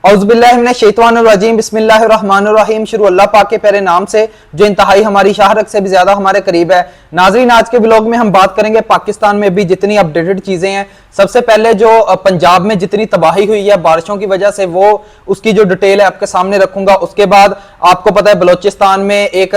औज़ुबिल्लाहिमिनश्शैतानिर्रजीम बिस्मिल्लाहिर्रहमानिर्रहीम। शुरू अल्लाह पाक के प्यारे नाम से जो इंतहाई हमारी शाहरग से भी ज्यादा हमारे करीब है। नाज़रीन, आज के व्लॉग में हम बात करेंगे पाकिस्तान में भी जितनी अपडेटेड चीजें हैं। सबसे पहले जो पंजाब में जितनी तबाही हुई है बारिशों की वजह से, वो उसकी जो डिटेल है आपके सामने रखूंगा। उसके बाद आपको पता है बलोचिस्तान में एक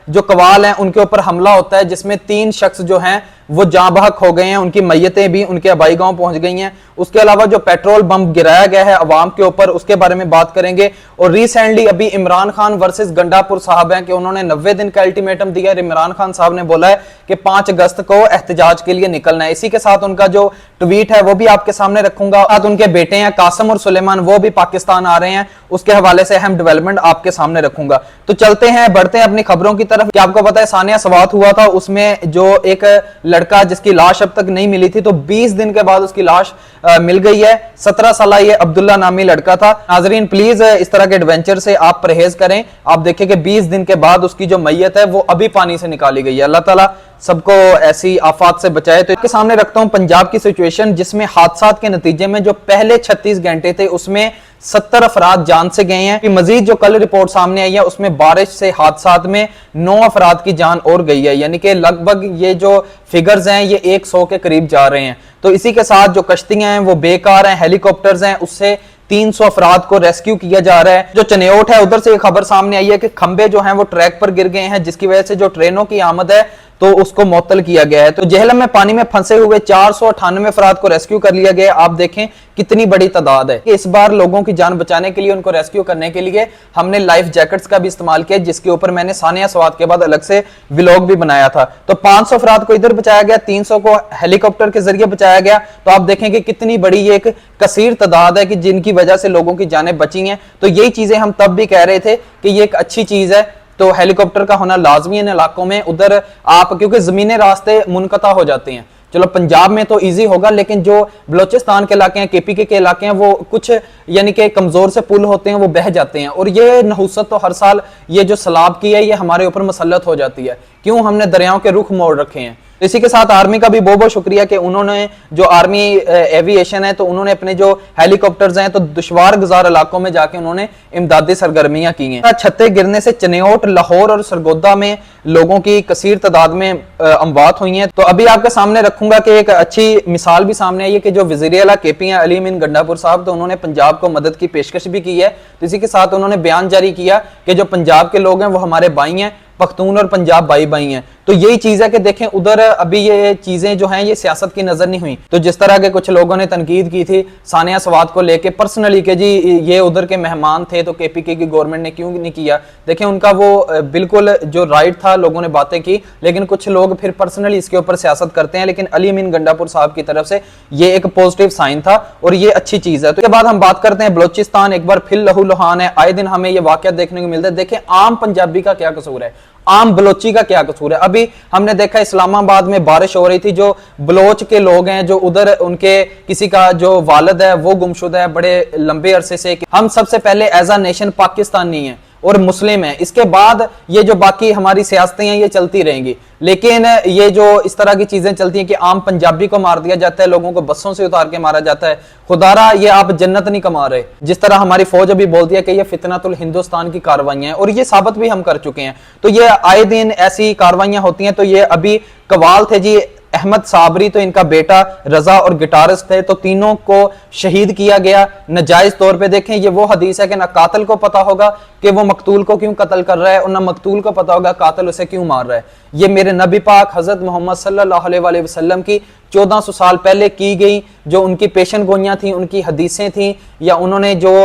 जो कवाल है उनके ऊपर हमला होता है जिसमें 3 शख्स जो हैं वो जाँ बहक हो गए हैं, उनकी मैयतें भी उनके आबाई गांव पहुंच गई हैं। उसके अलावा जो पेट्रोल बम गिराया गया है अवाम के ऊपर, उसके बारे में बात करेंगे। और रिसेंटली अभी इमरान खान वर्सेस गंडापुर साहब हैं कि उन्होंने 90 दिन का अल्टीमेटम दिया है। इमरान खान साहब ने बोला है कि 5 अगस्त को एहतजाज के लिए निकलना है। इसी के साथ उनका जो ट्वीट है वो भी आपके सामने रखूंगा। साथ उनके बेटे हैं कासिम और सुलेमान, वो भी पाकिस्तान आ रहे हैं, उसके हवाले से अहम डेवलपमेंट आपके सामने रखूंगा। तो चलते हैं, बढ़ते हैं अपनी खबरों की तरफ। कि आपको पता है सानिया सवात हुआ था, उसमें जो एक लड़का जिसकी लाश अब तक नहीं मिली थी, तो 20 दिन के बाद उसकी लाश मिल गई है। 17 साल ये अब्दुल्ला नामी लड़का था। नाजरीन प्लीज इस तरह के एडवेंचर से आप परहेज करें। आप देखें कि 20 दिन के बाद उसकी जो मैयत है वो अभी पानी से निकाली गई है। अल्लाह ताला सबको ऐसी आफात से बचाए। तो इसके सामने रखता हूं पंजाब की सिचुएशन, जिसमें हादसा के नतीजे में जो पहले 36 घंटे थे उसमें 70 अफराद जान से गए हैं। मजीद जो कल रिपोर्ट सामने आई है उसमें बारिश से हादसात में 9 अफराद की जान और गई है, यानी कि लगभग ये जो फिगर्स हैं ये 100 के करीब जा रहे हैं। तो इसी के साथ जो कश्तियां हैं वो बेकार हैं, हेलीकॉप्टर्स हैं, उससे 300 अफराद को रेस्क्यू किया जा रहा है। जो चनेओट है उधर से एक खबर सामने आई है कि खंबे जो हैं वो ट्रैक पर गिर गए हैं, जिसकी वजह से जो ट्रेनों की आमद है तो उसको मुअत्तल किया गया है। तो जेहलम में पानी में फंसे हुए 498 अफराद को रेस्क्यू कर लिया गया। आप देखें कितनी बड़ी तादाद है। इस बार लोगों की जान बचाने के लिए, उनको रेस्क्यू करने के लिए हमने लाइफ जैकेट्स का भी इस्तेमाल किया, जिसके ऊपर मैंने सानिया सवात के बाद अलग से व्लॉग भी बनाया था। तो 500 अफराद को इधर बचाया गया, 300 को हेलीकॉप्टर के जरिए बचाया गया। तो आप देखें कि कितनी बड़ी ये एक कसीर तादाद है कि जिनकी वजह से लोगों की जानें बची हैं। तो यही चीजें हम तब भी कह रहे थे कि ये एक अच्छी चीज है। तो हेलीकॉप्टर का होना लाजमी है इन इलाकों में। उधर आप क्योंकि जमीनी रास्ते मुनकता हो जाते हैं, चलो पंजाब में तो इजी होगा, लेकिन जो बलोचिस्तान के इलाके हैं, केपीके के इलाके हैं, वो कुछ यानी कि कमजोर से पुल होते हैं, वो बह जाते हैं। और ये नहुसत तो हर साल ये जो सैलाब की है ये हमारे ऊपर मसल्लत हो जाती है। क्यों? हमने दरियाओं के रुख मोड़ रखे हैं। इसी के साथ आर्मी का भी बहुत बहुत शुक्रिया कि उन्होंने जो आर्मी एविएशन है तो उन्होंने अपने जो हेलीकॉप्टर्स हैं तो दुश्वार गुजार इलाकों में जाके उन्होंने इमदादी सरगर्मियां की हैं। छत्ते गिरने से चनेओट, लाहौर और सरगोदा में लोगों की कसीर तादाद में अमवात हुई हैं। तो अभी आपके सामने रखूंगा कि एक अच्छी मिसाल भी सामने आई है कि जो वज़ीर आला केपी हैं अली अमीन गंडापुर साहब, तो उन्होंने पंजाब को मदद की पेशकश भी की है। तो इसी के साथ उन्होंने बयान जारी किया कि जो पंजाब के लोग हैं वो हमारे भाई हैं, पख्तून और पंजाब भाई भाई हैं। तो यही चीज है कि देखें उधर अभी ये चीजें जो हैं ये सियासत की नजर नहीं हुई। तो जिस तरह के कुछ लोगों ने तनकीद की थी सानिया सवात को लेके पर्सनली कि जी ये उधर के मेहमान थे तो केपीके की गवर्नमेंट ने क्यों नहीं किया, देखें उनका वो बिल्कुल जो राइट था, लोगों ने बातें की, लेकिन कुछ लोग फिर पर्सनली इसके ऊपर सियासत करते हैं। लेकिन अली अमीन गंडापुर साहब की तरफ से ये एक पॉजिटिव साइन था और ये अच्छी चीज है। तो इसके बाद हम बात करते हैं बलोचिस्तान। एक बार फिर लहू लुहान है, आए दिन हमें ये वाकया देखने को मिलता है। देखें आम पंजाबी का क्या कसूर है, आम बलोची का क्या कसूर है। अभी हमने देखा इस्लामाबाद में बारिश हो रही थी, जो बलोच के लोग हैं जो उधर उनके किसी का जो वालिद है वो गुमशुदा है बड़े लंबे अरसे से। हम सबसे पहले एज अ नेशन पाकिस्तानी है और मुस्लिम है, इसके बाद ये जो बाकी हमारी सियासतें हैं ये चलती रहेंगी। लेकिन ये जो इस तरह की चीजें चलती हैं कि आम पंजाबी को मार दिया जाता है, लोगों को बसों से उतार के मारा जाता है, खुदारा ये आप जन्नत नहीं कमा रहे। जिस तरह हमारी फौज अभी बोलती है कि ये फितनातुल हिंदुस्तान की कार्रवाइयां हैं, और ये साबित भी हम कर चुके हैं। तो ये आए दिन ऐसी कार्रवाइयां होती हैं। तो ये अभी कवाल थे जी अहमद साबरी, तो इनका बेटा रजा और गिटारिस्ट थे, तो तीनों को शहीद किया गया नजायज तौर पे। देखें ये वो हदीस है कि ना कातिल को पता होगा कि वो मकतूल को क्यों कत्ल कर रहा है और ना मकतूल को पता होगा कातिल उसे क्यों मार रहा है। ये मेरे नबी पाक हजरत मोहम्मद सल्लल्लाहु अलैहि वसल्लम की 1400 साल पहले की गई जो उनकी पेशन गोइयां थी, उनकी हदीसें थी, या उन्होंने जो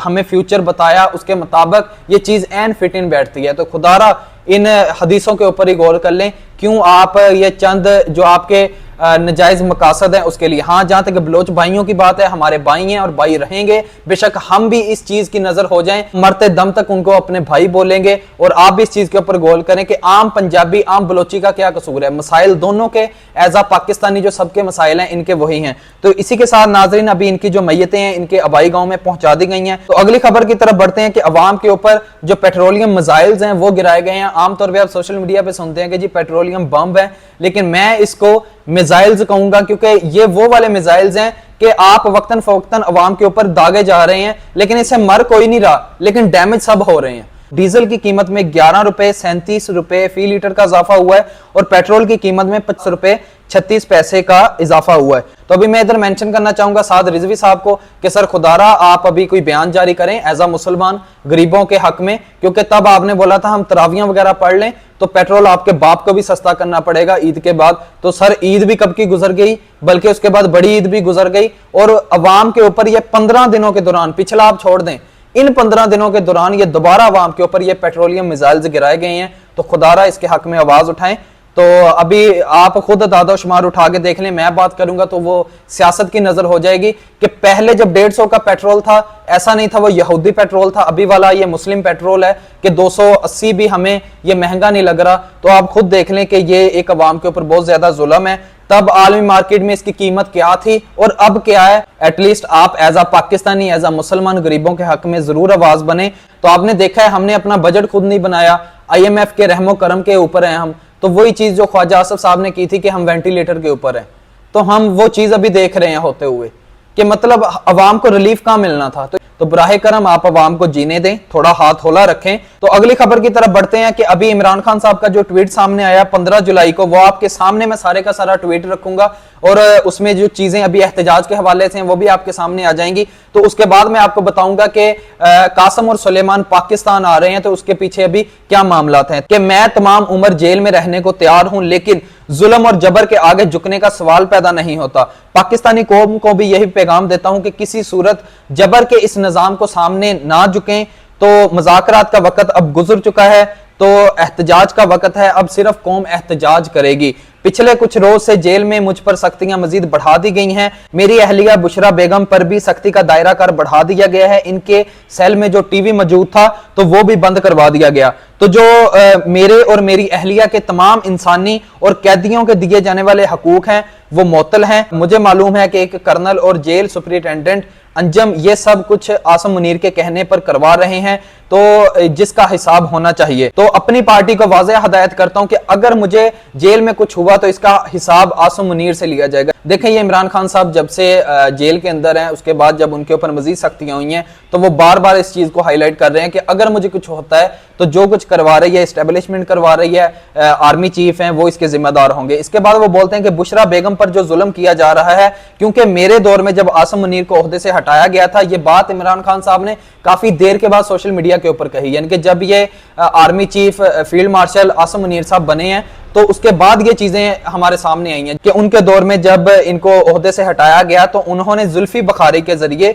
हमें फ्यूचर बताया उसके मुताबिक ये चीज एन फिट इन बैठती है। तो खुदारा इन हदीसों के ऊपर ही गौर कर लें। क्यों आप ये चंद जो आपके नजायज मकासद हैं उसके लिए। हाँ, जहां तक बलोच भाइयों की बात है, हमारे भाई हैं और भाई रहेंगे। बेशक हम भी इस चीज की नजर हो जाएं, मरते दम तक उनको अपने भाई बोलेंगे। और आप भी इस चीज के ऊपर गौर करें कि आम पंजाबी आम बलोची का क्या कसूर है। मसाइल दोनों के एज आ पाकिस्तानी जो सबके मसाइल हैं इनके वही हैं। तो इसी के साथ नाजरीन अभी इनकी जो मैयतें हैं इनके आबाई गांव में पहुंचा दी गई हैं। तो अगली खबर की तरफ बढ़ते हैं कि अवाम के ऊपर जो पेट्रोलियम मिसाइल्स हैं वो गिराए गए हैं। आमतौर पर आप सोशल मीडिया पे सुनते हैं कि जी पेट्रोलियम बम है, लेकिन मैं इसको मिसाइल्स कहूंगा, क्योंकि ये वो वाले मिसाइल्स हैं कि आप वक्तन फवक्तन अवाम के ऊपर दागे जा रहे हैं, लेकिन इससे मर कोई नहीं रहा, लेकिन डैमेज सब हो रहे हैं। डीजल की कीमत में 11 रुपए 37 रुपए फी लीटर का इजाफा हुआ है और पेट्रोल की कीमत में 25 रुपए 36 पैसे का इजाफा हुआ है। तो अभी मैं इधर मेंशन करना चाहूंगा साद रिजवी साहब को कि सर खुदारा आप अभी कोई बयान जारी करें एज अ मुसलमान गरीबों के हक में, क्योंकि तब आपने बोला था हम तरावियां वगैरह पढ़ लें तो पेट्रोल आपके बाप को भी सस्ता करना पड़ेगा ईद के बाद। तो सर ईद भी कब की गुजर गई, बल्कि उसके बाद बड़ी ईद भी गुजर गई, और अवाम के ऊपर ये 15 दिनों के दौरान, पिछला आप छोड़ दें, इन 15 दिनों के दौरान ये दोबारा अवाम के ऊपर ये पेट्रोलियम मिसाइल्स गिराए गए हैं। तो खुदारा इसके हक में आवाज उठाएं। तो अभी आप खुद दादा शुमार उठा के देख लें, मैं बात करूंगा तो वो सियासत की नजर हो जाएगी कि पहले जब 150 का पेट्रोल था ऐसा नहीं था, वो यहूदी पेट्रोल था। अभी वाला ये मुस्लिम पेट्रोल है कि 280 भी हमें ये महंगा नहीं लग रहा। तो आप खुद देख लें कि ये एक अवाम के ऊपर बहुत ज्यादा जुल्म है। तब आलमी मार्केट में इसकी कीमत क्या थी और अब क्या है। एटलीस्ट आप as a Pakistani, as a मुसलमान गरीबों के हक में जरूर आवाज बने। तो आपने देखा है हमने अपना बजट खुद नहीं बनाया, IMF के रहमो करम के ऊपर हैं हम। तो वही चीज जो ख्वाजा आसिफ साहब ने की थी कि हम वेंटिलेटर के ऊपर हैं, तो हम वो चीज अभी देख रहे हैं होते हुए कि मतलब अवाम को रिलीफ कहां मिलना था। तो बराहे करम आप अवाम को जीने दें, थोड़ा हाथ होला रखें। तो अगली खबर की तरफ बढ़ते हैं कि अभी इमरान खान साहब का जो ट्वीट सामने आया 15 जुलाई को, वो आपके सामने मैं सारे का सारा ट्वीट रखूंगा और उसमें जो चीजें अभी एहतजाज के हवाले से हैं वो भी आपके सामने आ जाएंगी। तो उसके बाद मैं आपको बताऊंगा कि कासम और सुलेमान पाकिस्तान आ रहे हैं, तो उसके पीछे अभी क्या मामला हैं। कि मैं तमाम उम्र जेल में रहने को तैयार हूं, लेकिन जुल्म और जबर के आगे झुकने का सवाल पैदा नहीं होता। पाकिस्तानी कौम को भी यही पैगाम देता हूं कि किसी सूरत जबर के इस निजाम को सामने ना झुकें। तो मुज़ाकरात का वक्त अब गुजर चुका है, तो एहतजाज का वक्त है, अब सिर्फ कौम एहतजाज करेगी। पिछले कुछ रोज से जेल में मुझ पर सख्तियां मजीद बढ़ा दी गई हैं। मेरी अहलिया बुशरा बेगम पर भी सख्ती का दायरा कर बढ़ा दिया गया है। इनके सेल में जो टीवी मौजूद था तो वो भी बंद करवा दिया गया। तो जो मेरे और मेरी अहलिया के तमाम इंसानी और कैदियों के दिए जाने वाले हकूक हैं वो मुअत्तल हैं। मुझे मालूम है कि एक कर्नल और जेल सुपरिटेंडेंट अंजम ये सब कुछ आसम मुनीर के कहने पर करवा रहे हैं, तो जिसका हिसाब होना चाहिए। तो अपनी पार्टी को वाज़ेह हदायत करता हूं कि अगर मुझे जेल में कुछ हुआ तो इसका हिसाब आसम मुनीर से लिया जाएगा। देखें ये इमरान खान साहब जब से जेल के अंदर हैं, उसके बाद जब उनके ऊपर मजीद सख्तियां हुई हैं, तो वो बार बार इस चीज को हाईलाइट कर रहे हैं कि अगर मुझे कुछ होता है तो जो कुछ करवा रही है एस्टेब्लिशमेंट करवा रही है, आर्मी चीफ हैं, वो इसके जिम्मेदार होंगे। इसके बाद वो बोलते हैं कि बुशरा बेगम पर जो जुल्म किया जा रहा है, क्योंकि मेरे दौर में जब आसम मुनीर को ओहदे से हटाया गया था, ये बात इमरान खान साहब ने काफी देर के बाद सोशल मीडिया के ऊपर कही, यानी कि जब ये army chief field marshal Asim Munir साहब बने हैं तो उसके बाद ये चीजें हमारे सामने आई हैं कि उनके दौर में जब इनको ओहदे से हटाया गया तो उन्होंने जुल्फी बुखारी के जरिए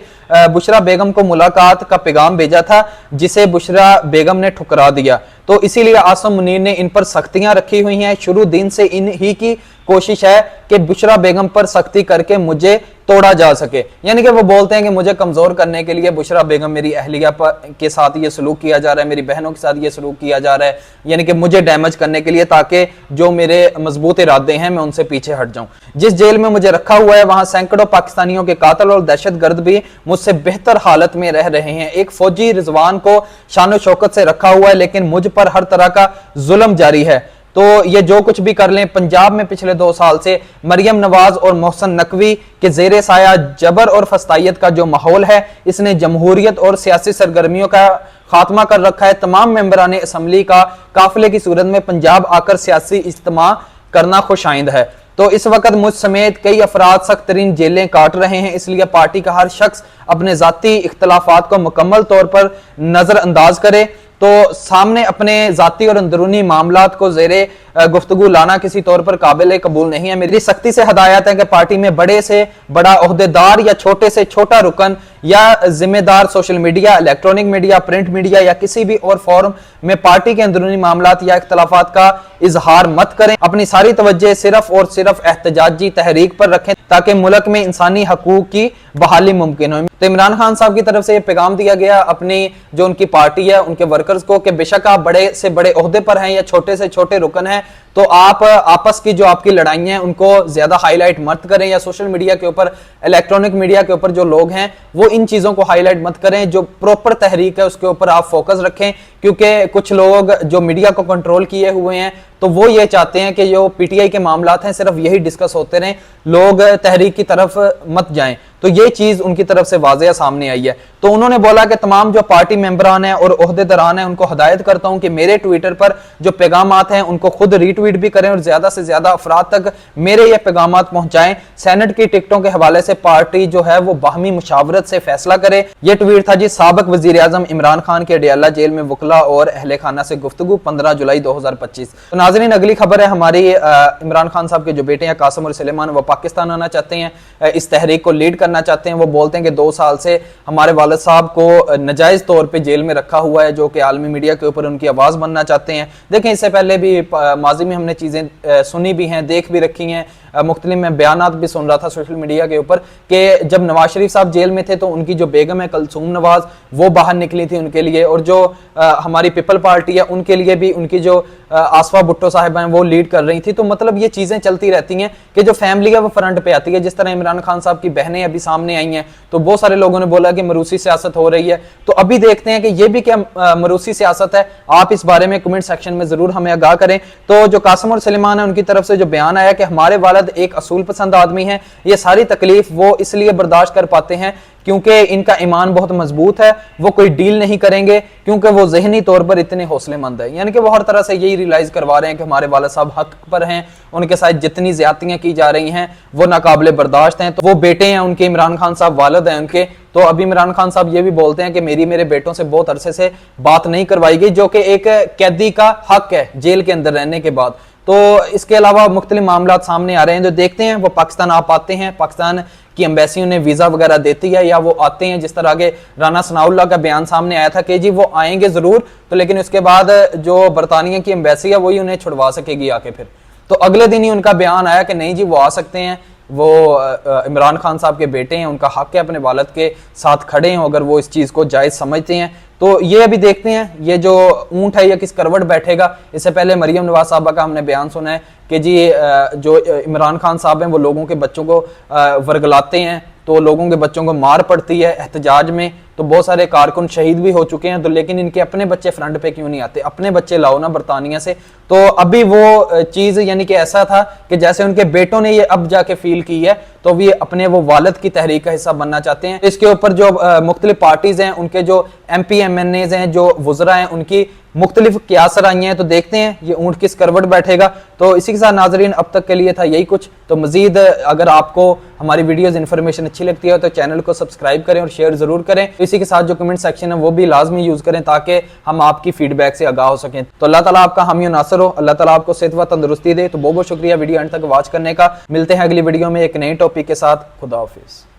बुशरा बेगम को मुलाकात का पैगाम भेजा था, जिसे बुशरा बेगम ने ठुकरा दिया। तो इसीलिए आसम मुनीर ने इन पर सख्तियां रखी हुई हैं। शुरू दिन से इन ही की कोशिश है कि बुशरा बेगम पर सख्ती करके मुझे तोड़ा जा सके, यानी कि वो बोलते हैं कि मुझे कमजोर करने के लिए बुशरा बेगम मेरी अहलिया के साथ ये सलूक किया जा रहा है, मेरी बहनों के साथ ये सलूक किया जा रहा है, यानी कि मुझे डैमेज करने के लिए, ताकि जो मेरे मजबूत इरादे हैं मैं उनसे पीछे हट जाऊं। जिस जेल में मुझे रखा हुआ है वहां सैकड़ों पाकिस्तानियों के कातिल और दहशतगर्द भी मुझसे बेहतर हालत में रह रहे हैं। एक फौजी रिजवान को शान शौकत से रखा हुआ है, लेकिन मुझ पर हर तरह का जुल्म जारी है। तो ये जो कुछ भी कर लें, पंजाब में पिछले 2 साल से मरियम नवाज और मोहसन नकवी के जेरे साया जबर और फस्तायत का जो माहौल है, इसने जमहूरियत और सियासी सरगर्मियों का खात्मा कर रखा है। तमाम मेंबरान असम्बली का काफिले की सूरत में पंजाब आकर सियासी इज्तिमा करना खुशाइंद है। तो इस वक्त मुझ समेत कई अफराद सख्त तरीन जेलें काट रहे हैं, इसलिए पार्टी का हर शख्स अपने जाती इख्तलाफात को मुकम्मल तौर पर नजरअंदाज करे। तो सामने अपने जाती और अंदरूनी मामलात को जेरे गुफ्तगू लाना किसी तौर पर काबिल कबूल नहीं है। मेरी सख्ती से हदायत है कि पार्टी में बड़े से बड़ा ओहदेदार या छोटे से छोटा रुकन या जिम्मेदार social media, electronic media, print media या किसी भी और फॉर्म में पार्टी के अंदरूनी मामलात या इख्तलाफात का इजहार मत करें। अपनी सारी तवज्जो सिर्फ और सिर्फ एहतजाजी तहरीक पर रखें ताकि मुल्क में इंसानी हकूक की बहाली मुमकिन हो। तो इमरान खान साहब की तरफ से यह पैगाम दिया गया अपनी जो उनकी पार्टी है उनके वर्कर्स को कि बेशक आप बड़े से बड़े ओहदे पर हैं या छोटे से छोटे रुकन हैं, तो आप आपस की जो आपकी लड़ाइयां हैं उनको ज्यादा हाईलाइट मत करें, या सोशल मीडिया के ऊपर, इलेक्ट्रॉनिक मीडिया के ऊपर जो लोग हैं वो इन चीजों को हाईलाइट मत करें। जो प्रॉपर तहरीक है उसके ऊपर आप फोकस रखें क्योंकि कुछ लोग जो मीडिया को कंट्रोल किए हुए हैं तो वो ये चाहते हैं कि जो पीटीआई के मामलात हैं सिर्फ यही डिस्कस होते रहें, लोग तहरीक की तरफ मत जाएं। तो ये चीज उनकी तरफ से वाज़ेह सामने आई है। तो उन्होंने बोला कि तमाम जो पार्टी मेंबरान हैं और ओहदेदारान हैं उनको हदायत करता हूं कि मेरे ट्विटर पर जो पैगामात हैं उनको खुद रीट्वीट भी करें और ज्यादा से ज्यादा अफराद तक मेरे ये पैगामात पहुंचाएं। सेनेट की टिकटों के हवाले से पार्टी जो है वो बाहमी मुशावरत से फैसला करे। ये ट्वीट था जी साबिक वजीर आजम इमरान खान के अडियाला जेल में वकला और अहले खाना से गुफ्तगू 15 जुलाई 2025। तो नाज़रीन अगली खबर है हमारी, इमरान खान साहब के जो बेटे हैं कासिम और सुलेमान, वो पाकिस्तान आना चाहते हैं, इस तहरीक को लीड करना चाहते हैं। वो बोलते हैं कि 2 साल से हमारे वालिद साहब को नाजायज तौर पे जेल में रखा हुआ है, जो कि आलमी मीडिया के ऊपर उनकी आवाज बनना चाहते हैं। देखें इससे पहले भी माजी में हमने चीजें सुनी भी हैं, देख भी रखी हैं, मुख्तलिफ में बयानात भी सुन रहा था सोशल मीडिया के ऊपर कि जब नवाज शरीफ साहब जेल में थे तो उनकी जो बेगम है कलसूम नवाज वो बाहर निकली थी उनके लिए, और जो हमारी पीपल पार्टी है उनके लिए भी उनकी जो आसफा भुट्टो साहिबा हैं वो लीड कर रही थी। तो मतलब ये चीजें चलती रहती हैं कि जो फैमिली है वो फ्रंट पे आती है। जिस तरह इमरान खान साहब की बहनें अभी सामने आई हैं तो बहुत सारे लोगों ने बोला कि मरूसी सियासत हो रही है। तो अभी देखते हैं कि ये भी क्या मरूसी सियासत है। आप इस बारे में कमेंट सेक्शन में जरूर हमें आगाह करें। तो जो कासिम और सुलेमान है उनकी तरफ से जो बयान आया कि हमारे वालिद एक असूल पसंद आदमी है, ये सारी तकलीफ वो इसलिए बर्दाश्त कर पाते हैं क्योंकि इनका ईमान बहुत मजबूत है, वो कोई डील नहीं करेंगे क्योंकि वो जहनी तौर पर इतने हौसलेमंद है। यानी कि वो हर तरह से यही रियलाइज करवा रहे हैं कि हमारे वालिद साहब हक पर हैं, उनके साथ जितनी ज्यादतियां की जा रही हैं वो नाकाबिले बर्दाश्त हैं। तो वो बेटे हैं उनके, इमरान खान साहब वालिद हैं उनके। तो अभी इमरान खान साहब ये भी बोलते हैं कि मेरे बेटों से बहुत अरसे से बात नहीं करवाई गई, जो कि एक कैदी का हक है जेल के अंदर रहने के बाद। तो इसके अलावा मुख्तलिफ मामला सामने आ रहे हैं, जो देखते हैं वो पाकिस्तान आप आते हैं, पाकिस्तान की एम्बेसी उन्हें वीजा वगैरह देती है या वो आते हैं। जिस तरह आगे राना सनाउल्लाह का बयान सामने आया था कि जी वो आएंगे जरूर, तो लेकिन उसके बाद जो बरतानिया की एम्बेसी है वही उन्हें छुड़वा सकेगी आके। फिर तो अगले दिन ही उनका बयान आया कि नहीं जी वो आ सकते हैं, वो इमरान खान साहब के बेटे हैं, उनका हक है अपने वालिद के साथ खड़े हैं अगर वो इस चीज को जायज समझते हैं। तो ये अभी देखते हैं ये जो ऊंट है ये किस करवट बैठेगा। इससे पहले मरियम नवाज साहबा का हमने बयान सुना है कि जी जो इमरान खान साहब हैं वो लोगों के बच्चों को वर्गलाते हैं, तो लोगों के बच्चों को मार पड़ती है एहतजाज में, तो बहुत सारे कारकुन शहीद भी हो चुके हैं। तो लेकिन इनके अपने बच्चे फ्रंट पे क्यों नहीं आते? अपने बच्चे लाओ ना बरतानिया से। तो अभी वो चीज यानी कि ऐसा था कि जैसे उनके बेटों ने ये अब जाके फील की है तो भी अपने वो वालिद की तहरीक का हिस्सा बनना चाहते हैं। इसके ऊपर जो मुख्तलिफ पार्टीज हैं उनके जो MP MNAs हैं, जो वुज़रा हैं, उनकी मुख्तलिफ क्यासर आई हैं। तो देखते हैं ये ऊंट किस करवट बैठेगा। तो इसी के साथ नाजरीन अब तक के लिए था यही कुछ। तो मजीद अगर आपको हमारी वीडियोस इन्फॉर्मेशन अच्छी लगती है तो चैनल को सब्सक्राइब करें और शेयर जरूर करें। तो इसी के साथ जो कमेंट सेक्शन है वो भी लाजमी यूज करें ताकि हम आपकी फीडबैक से आगाह हो सकें। तो अल्लाह ताला आपका हामी नासर हो, अल्लाह ताला आपको सेहत व तंदुरुस्ती दे। तो बहुत बहुत शुक्रिया वीडियो अंत तक वॉच करने का। मिलते हैं अगली वीडियो में एक नई टॉपिक के साथ। खुदा हाफिज।